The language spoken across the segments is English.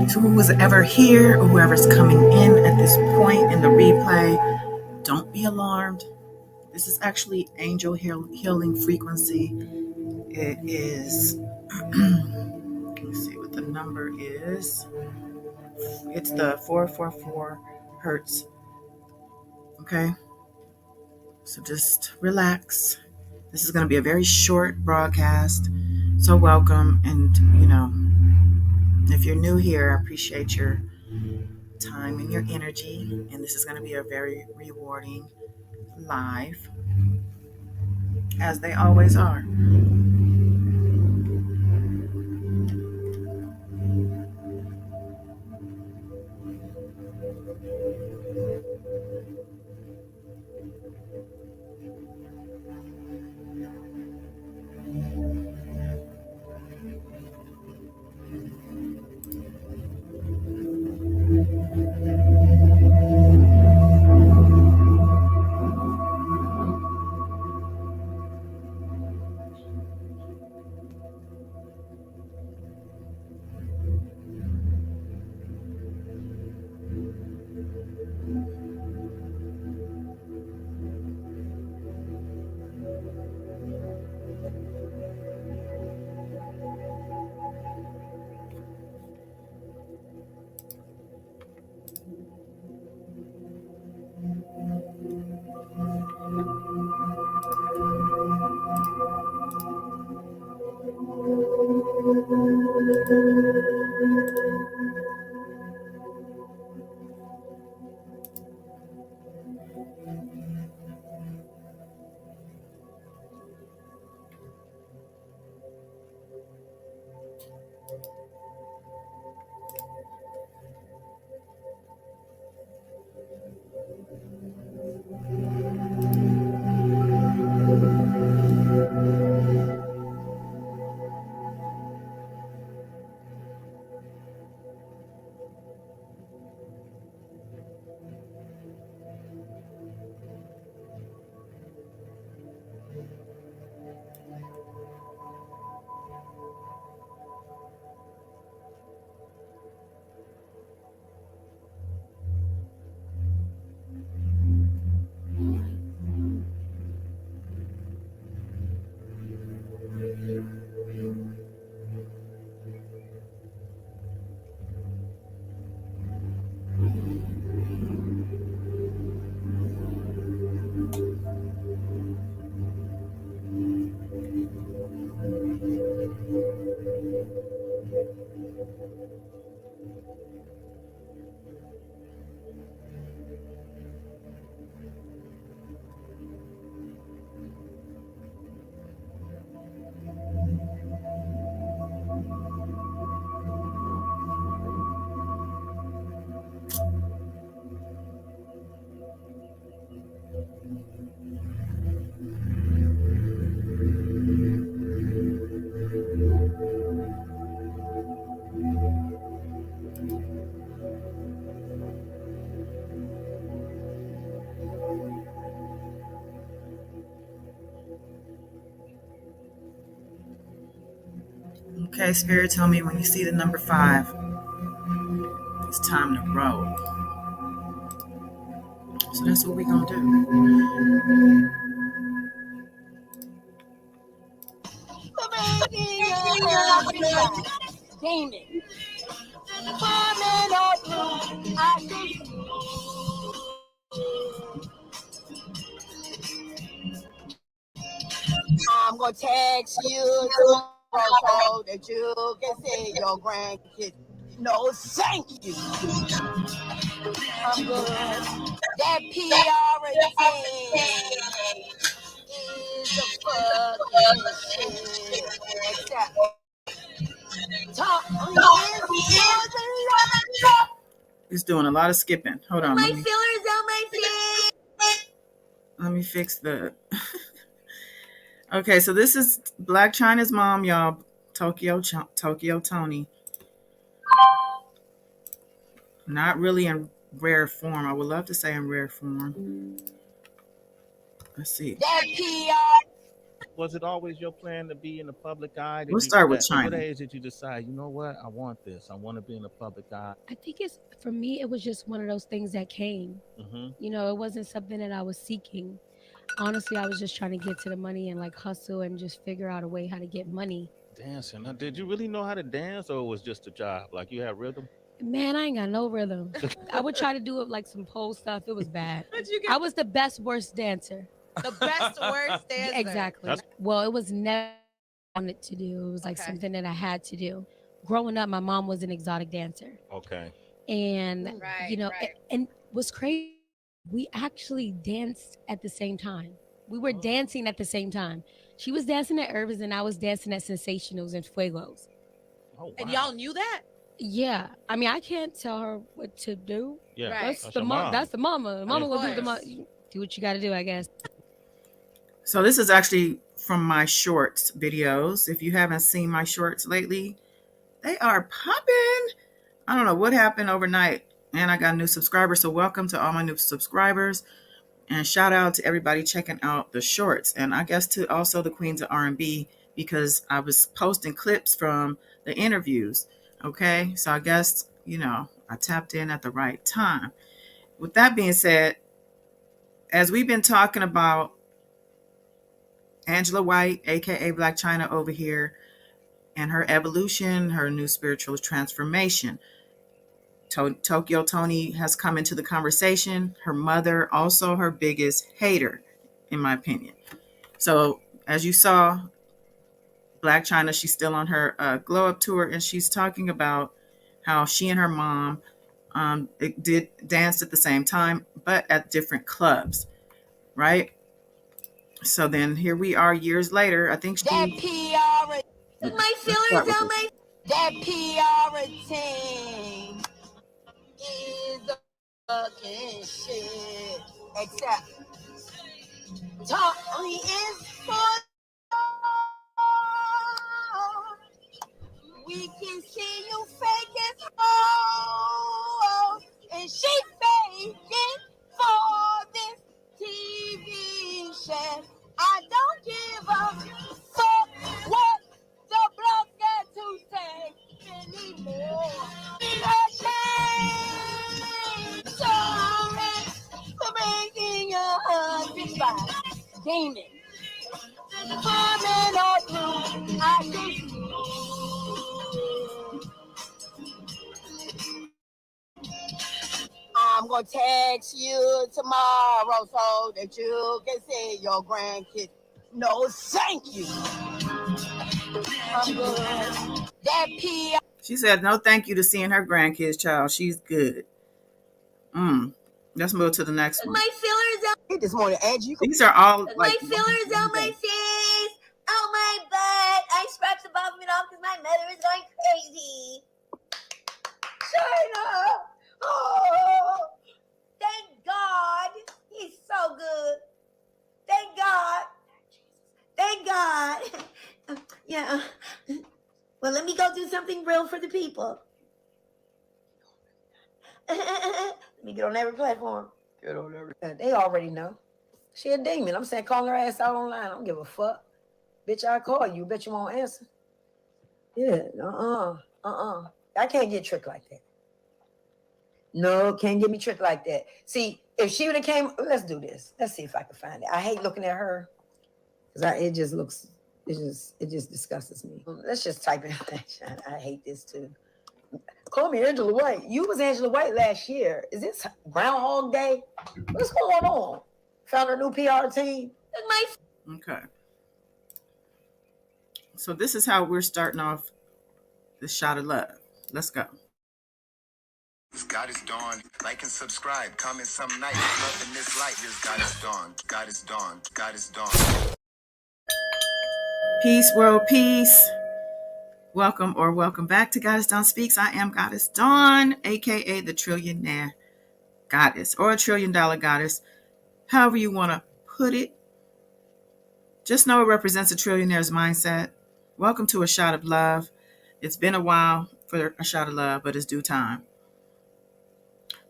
To who was ever here or whoever's coming in at this point in the replay, don't be alarmed. This is actually angel healing frequency. It is, let me see what the number is. It's the 444 hertz. Okay, so just relax. This is going to be a very short broadcast. So welcome. And, if you're new here, I appreciate your time and your energy. And this is going to be a very rewarding live, as they always are. Okay, Spirit, tell me when you see the number 5, it's time to roll. So that's what we're going to do. Demon. gonna text you tomorrow so that you can see your grandkids. No, thank you. I'm good. That PRT is the fucking shit. Except talk He's doing a lot of skipping. Hold on. My fillers on my face. Let me fix the. Okay, so this is Blac Chyna's mom, y'all. Tokyo Toni. Not really in rare form. I would love to say in rare form. Let's see. That PR. Was it always your plan to be in the public eye? We'll start with Chyna. What age did you decide, you know what, I want this. I want to be in the public eye? I think for me, it was just one of those things that came. You know, it wasn't something that I was seeking. Honestly, I was just trying to get to the money and like hustle and just figure out a way how to get money. Dancing. Now, did you really know how to dance, or it was just a job? Like you had rhythm? Man, I ain't got no rhythm. I would try to do it like some pole stuff. It was bad. I was the best worst dancer. The best worst dancer. Exactly. Well, it was never wanted to do. It was like something that I had to do. Growing up, my mom was an exotic dancer. Okay. And you know, and what's crazy, we actually danced at the same time. We were dancing at the same time. She was dancing at Irvis and I was dancing at Sensationals and Fuegos. Oh, wow. And y'all knew that? Yeah. I mean, I can't tell her what to do. Yeah. Right. That's the mom. That's the mama. The mama Of will do the course. do what you got to do, I guess. So this is actually from my shorts videos. If you haven't seen my shorts lately, they are popping. I don't know what happened overnight, and I got a new subscriber. So welcome to all my new subscribers, and shout out to everybody checking out the shorts, and I guess to also the Queens of R&B, because I was posting clips from the interviews. Okay, so I guess, you know, I tapped in at the right time. With that being said, as we've been talking about Angela White, aka Blac Chyna over here, and her evolution, her new spiritual transformation, Tokyo Toni has come into the conversation. Her mother, also her biggest hater, in my opinion. So as you saw, Blac Chyna, she's still on her glow up tour, and she's talking about how she and her mom did dance at the same time, but at different clubs, right? So then here we are years later. I think she. That PR. My fillers on my. That PR team is the fucking shit. Except Toni is for. We can see you faking, and she faking for this TV show. I don't give a fuck what the blood got to say anymore. Sorry for breaking your husband's back. Demon. Coming on through, I can see. I'm gonna text you tomorrow so that you can see your grandkids. No, thank you. I'm good. That PR. She said no thank you to seeing her grandkids, child. She's good. Let's move to the next one. My fillers on this morning, Angie. These are all like, my fillers on my face, on my butt. I scratched the bottom of it off because my mother is going crazy. Chyna. Oh, thank God. He's so good. Thank God. Thank God. Yeah. Well, let me go do something real for the people. Let me get on every platform. Get on every. They already know. She a demon. I'm saying call her ass out online. I don't give a fuck. Bitch, I call you. Bet you won't answer. Yeah. I can't get tricked like that. No, can't get me tricked like that. See, if she would have came, let's do this. Let's see if I can find it. I hate looking at her because it just disgusts me. Let's just type in. I hate this too. Call me Angela White. You was Angela White last year. Is this Groundhog Day? What's going on? Found a new PR team. Okay. So this is how we're starting off the shot of love. Let's go. God is dawn. Like and subscribe. Comment something nice. Loving this light. Here's God is dawn. God is dawn. God is dawn. Peace, world, peace. Welcome or welcome back to Goddess Dawn Speaks. I am Goddess Dawn, aka the Trillionaire Goddess or a $1 trillion goddess, however you want to put it. Just know it represents a trillionaire's mindset. Welcome to a shot of love. It's been a while for a shot of love, but it's due time.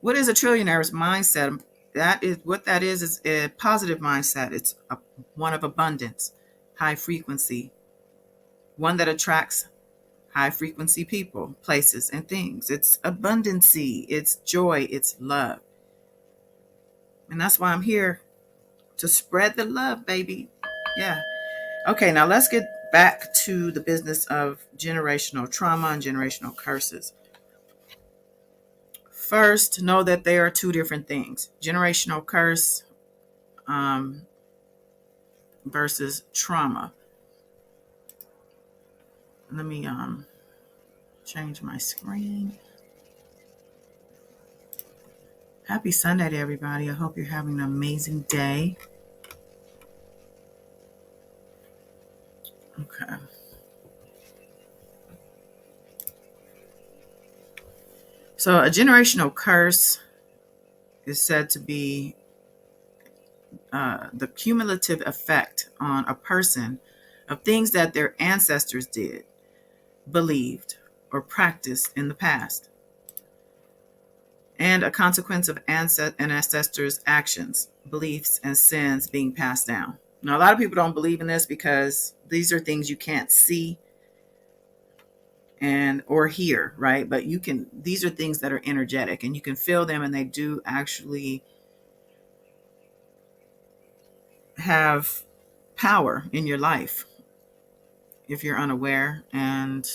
What is a trillionaire's mindset? That is a positive mindset. It's one of abundance, high frequency, one that attracts high frequency people, places, and things. It's abundancy, it's joy, it's love. And that's why I'm here to spread the love, baby. Yeah. Okay, now let's get back to the business of generational trauma and generational curses. First, know that there are two different things. Generational curse versus trauma. Let me change my screen. Happy Sunday to everybody. I hope you're having an amazing day. Okay. So a generational curse is said to be the cumulative effect on a person of things that their ancestors did, believed, or practiced in the past, and a consequence of ancestors' actions, beliefs, and sins being passed down. Now, a lot of people don't believe in this because these are things you can't see or hear, right? But these are things that are energetic and you can feel them, and they do actually have power in your life if you're unaware and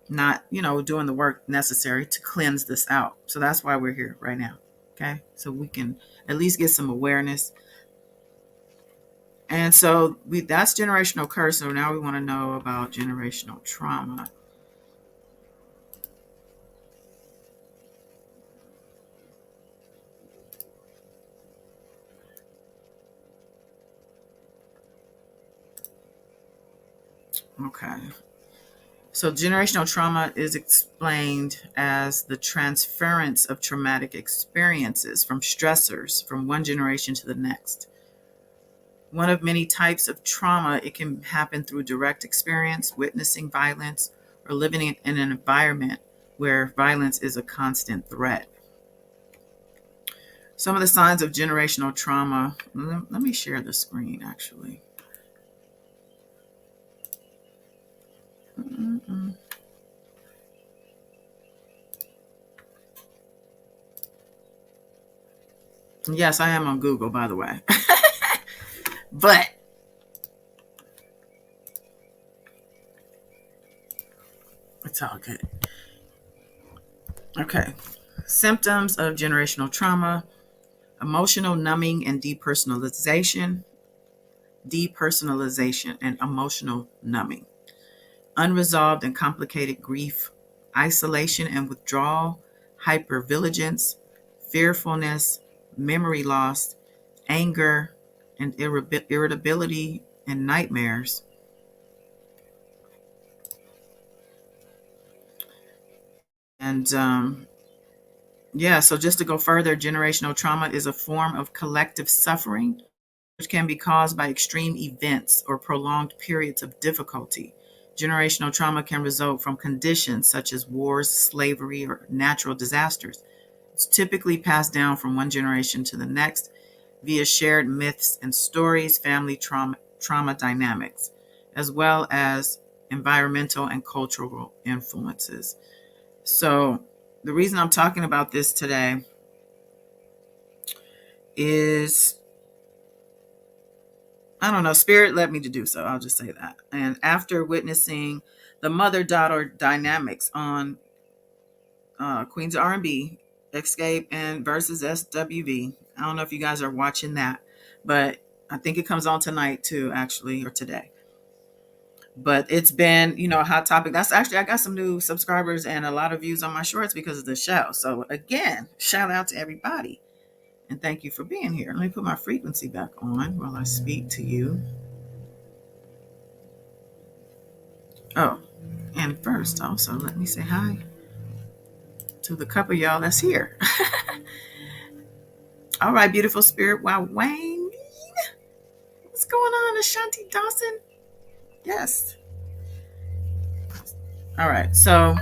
not, doing the work necessary to cleanse this out. So that's why we're here right now. Okay. So we can at least get some awareness. And so that's generational curse. So now we want to know about generational trauma. Okay. So generational trauma is explained as the transference of traumatic experiences from stressors from one generation to the next. One of many types of trauma, it can happen through direct experience, witnessing violence, or living in an environment where violence is a constant threat. Some of the signs of generational trauma, let me share the screen actually. Yes, I am on Google, by the way. But it's all good. Okay. Symptoms of generational trauma: emotional numbing and depersonalization and emotional numbing, unresolved and complicated grief, isolation and withdrawal, hypervigilance, fearfulness, memory loss, anger, and irritability and nightmares. And so just to go further, generational trauma is a form of collective suffering which can be caused by extreme events or prolonged periods of difficulty. Generational trauma can result from conditions such as wars, slavery, or natural disasters. It's typically passed down from one generation to the next via shared myths and stories, family trauma dynamics, as well as environmental and cultural influences. So the reason I'm talking about this today is, I don't know, Spirit led me to do so. I'll just say that. And after witnessing the mother-daughter dynamics on Queens of R&B, Escape, and versus SWV, I don't know if you guys are watching that, but I think it comes on tonight too, actually, or today. But it's been, a hot topic. That's actually, I got some new subscribers and a lot of views on my shorts because of the show. So again, shout out to everybody and thank you for being here. Let me put my frequency back on while I speak to you. Oh, and first also let me say hi to the couple of y'all that's here. All right, beautiful spirit. Wow, Wayne. What's going on, Ashanti Dawson? Yes. All right, so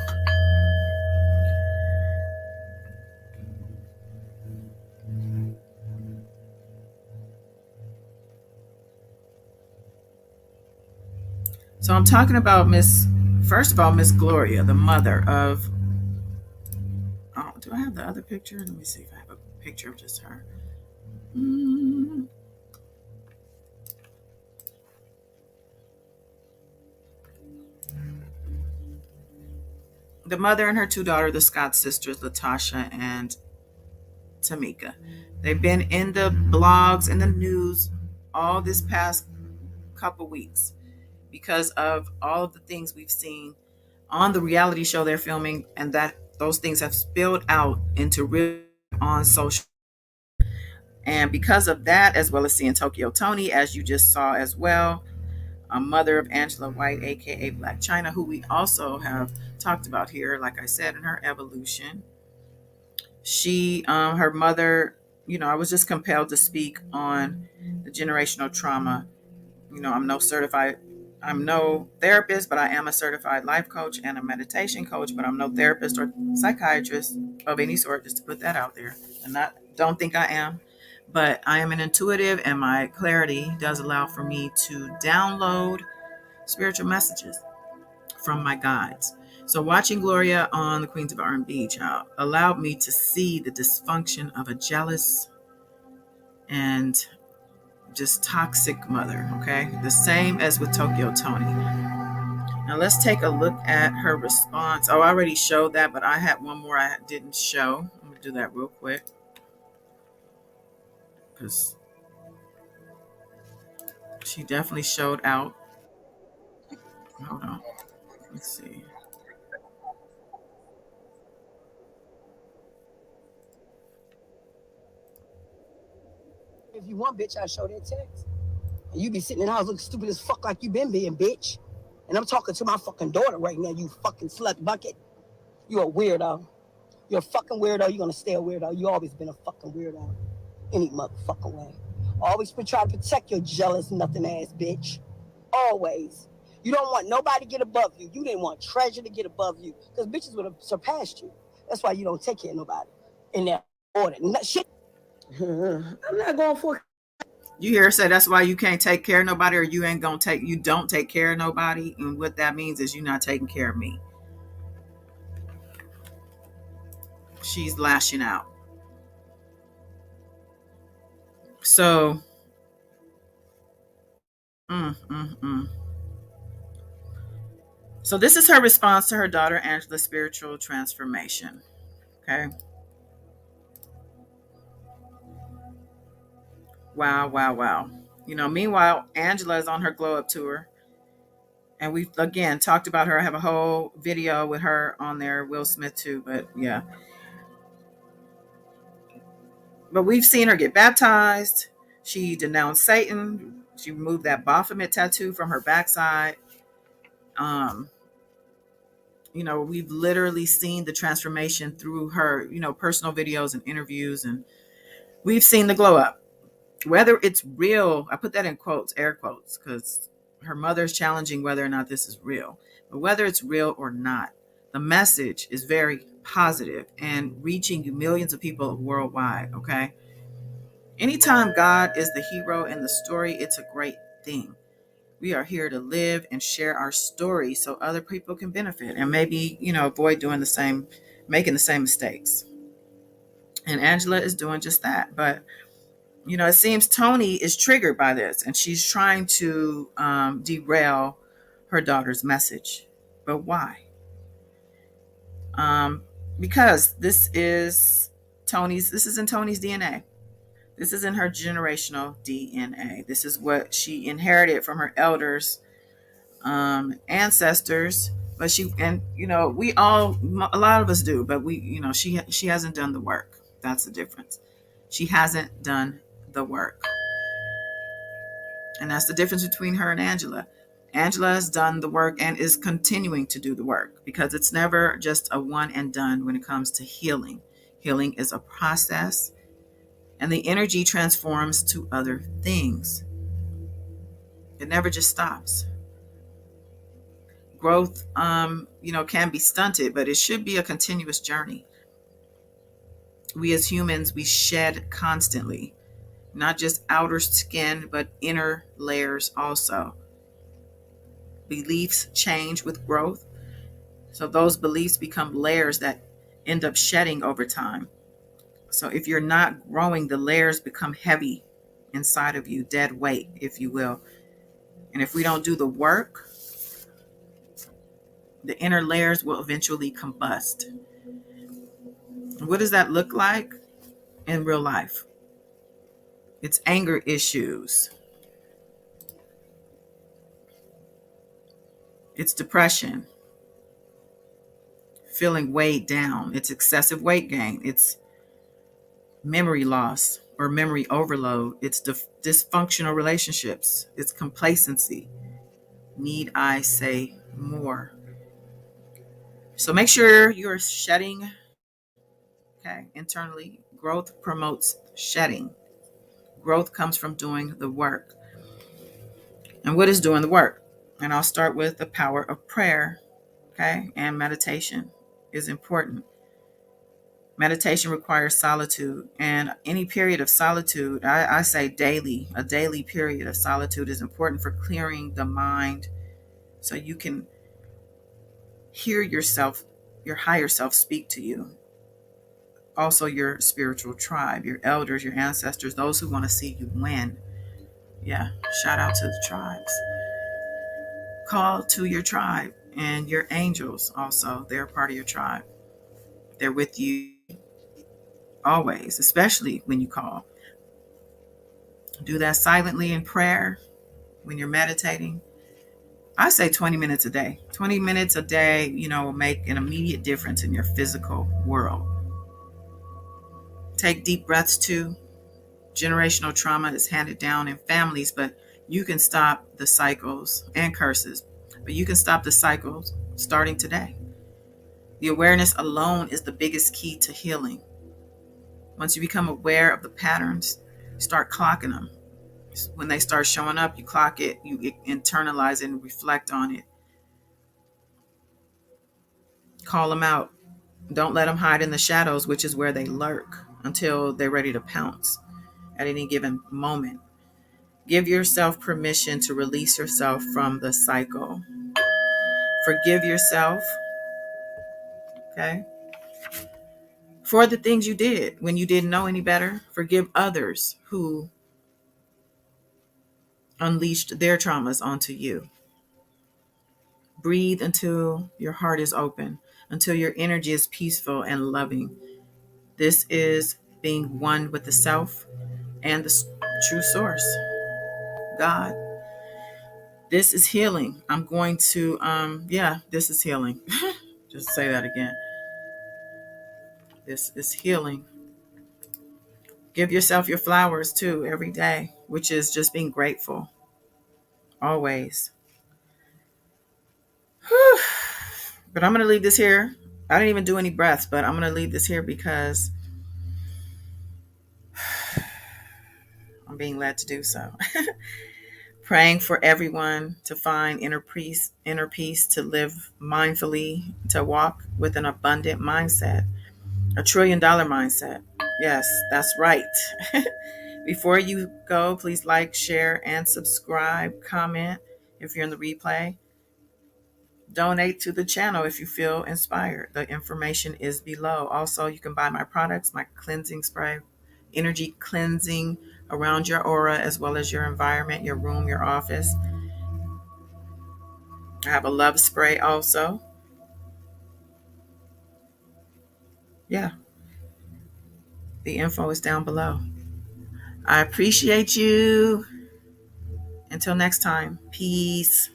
I'm talking about first of all, Miss Gloria, the mother of, oh, do I have the other picture? Let me see if I have a picture of just her. The mother and her two daughters, the Scott sisters, Latasha and Tamika. They've been in the blogs and the news all this past couple weeks because of all of the things we've seen on the reality show they're filming, and that those things have spilled out into real on social. And because of that, as well as seeing Tokyo Toni, as you just saw as well, a mother of Angela White, aka Blac Chyna, who we also have talked about here, like I said, in her evolution. She, her mother, I was just compelled to speak on the generational trauma. I'm no therapist, but I am a certified life coach and a meditation coach, but I'm no therapist or psychiatrist of any sort, just to put that out there. And don't think I am, but I am an intuitive, and my clarity does allow for me to download spiritual messages from my guides. So watching Gloria on the Queens of R&B, child, allowed me to see the dysfunction of a jealous and just toxic mother, okay? The same as with Tokyo Toni. Now let's take a look at her response. Oh, I already showed that, but I had one more I didn't show. I'm going to do that real quick, because she definitely showed out. Hold on. Let's see. If you want, bitch, I'll show that text. And you be sitting in the house looking stupid as fuck like you been being, bitch. And I'm talking to my fucking daughter right now, you fucking slut bucket. You a weirdo. You're a fucking weirdo. You're gonna stay a weirdo. You always been a fucking weirdo. Any motherfucking way. Always been trying to protect your jealous, nothing ass bitch. Always. You don't want nobody to get above you. You didn't want Treasure to get above you. Because bitches would have surpassed you. That's why you don't take care of nobody. In that order. Shit. I'm not going for it. You hear her say that's why you can't take care of nobody, or you don't take care of nobody. And what that means is you're not taking care of me. She's lashing out. So, So this is her response to her daughter Angela's spiritual transformation. Okay. Wow. Meanwhile, Angela is on her glow up tour. And we've again talked about her. I have a whole video with her on there, Will Smith too, but yeah. But we've seen her get baptized. She denounced Satan. She removed that Baphomet tattoo from her backside. We've literally seen the transformation through her, personal videos and interviews, and we've seen the glow up. Whether it's real, I put that in quotes, air quotes, because her mother's challenging whether or not this is real. But whether it's real or not, the message is very positive and reaching millions of people worldwide, okay? Anytime God is the hero in the story, it's a great thing. We are here to live and share our story so other people can benefit and maybe, avoid making the same mistakes. And Angela is doing just that. But it seems Toni is triggered by this, and she's trying to derail her daughter's message. But why? Because this is in Toni's DNA. This is in her generational DNA. This is what she inherited from her elders ancestors, but we all, a lot of us do, but she hasn't done the work. That's the difference. She hasn't done the work. And that's the difference between her and Angela. Angela has done the work and is continuing to do the work, because it's never just a one and done when it comes to healing. Healing is a process, and the energy transforms to other things. It never just stops. Growth, can be stunted, but it should be a continuous journey. We as humans, we shed constantly, not just outer skin, but inner layers also. Beliefs change with growth. So those beliefs become layers that end up shedding over time. So if you're not growing, the layers become heavy inside of you, dead weight, if you will. And if we don't do the work, the inner layers will eventually combust. What does that look like in real life? It's anger issues. It's depression. Feeling weighed down. It's excessive weight gain. It's memory loss or memory overload. It's dysfunctional relationships. It's complacency. Need I say more? So make sure you're shedding. Okay, internally. Growth promotes shedding. Growth comes from doing the work. And what is doing the work? And I'll start with the power of prayer. Okay, and meditation is important. Meditation requires solitude, and any period of solitude, I say daily, a daily period of solitude is important for clearing the mind, so you can hear yourself, your higher self speak to you. Also your spiritual tribe, your elders, your ancestors, those who want to see you win. Yeah, shout out to the tribes. Call to your tribe, and your angels also, they're part of your tribe. They're with you always, especially when you call. Do that silently in prayer when you're meditating. I say 20 minutes a day. 20 minutes a day, will make an immediate difference in your physical world. Take deep breaths too. Generational trauma is handed down in families, but you can stop the cycles and curses. But you can stop the cycles starting today. The awareness alone is the biggest key to healing. Once you become aware of the patterns, start clocking them. When they start showing up, you clock it, you internalize it and reflect on it. Call them out. Don't let them hide in the shadows, which is where they lurk until they're ready to pounce at any given moment. Give yourself permission to release yourself from the cycle. Forgive yourself, okay? For the things you did when you didn't know any better. Forgive others who unleashed their traumas onto you. Breathe until your heart is open, until your energy is peaceful and loving. This is being one with the self and the true source, God. This is healing. I'm going to, this is healing. Just say that again. This is healing. Give yourself your flowers too every day, which is just being grateful. Always. Whew. But I'm going to leave this here. I didn't even do any breaths, but I'm going to leave this here because I'm being led to do so. Praying for everyone to find inner peace, to live mindfully, to walk with an abundant mindset, $1 trillion mindset. Yes, that's right. Before you go, please like, share, and subscribe. Comment if you're in the replay. Donate to the channel if you feel inspired. The information is below. Also, you can buy my products, my cleansing spray, energy cleansing around your aura as well as your environment, your room, your office. I have a love spray also. Yeah. The info is down below. I appreciate you. Until next time, peace.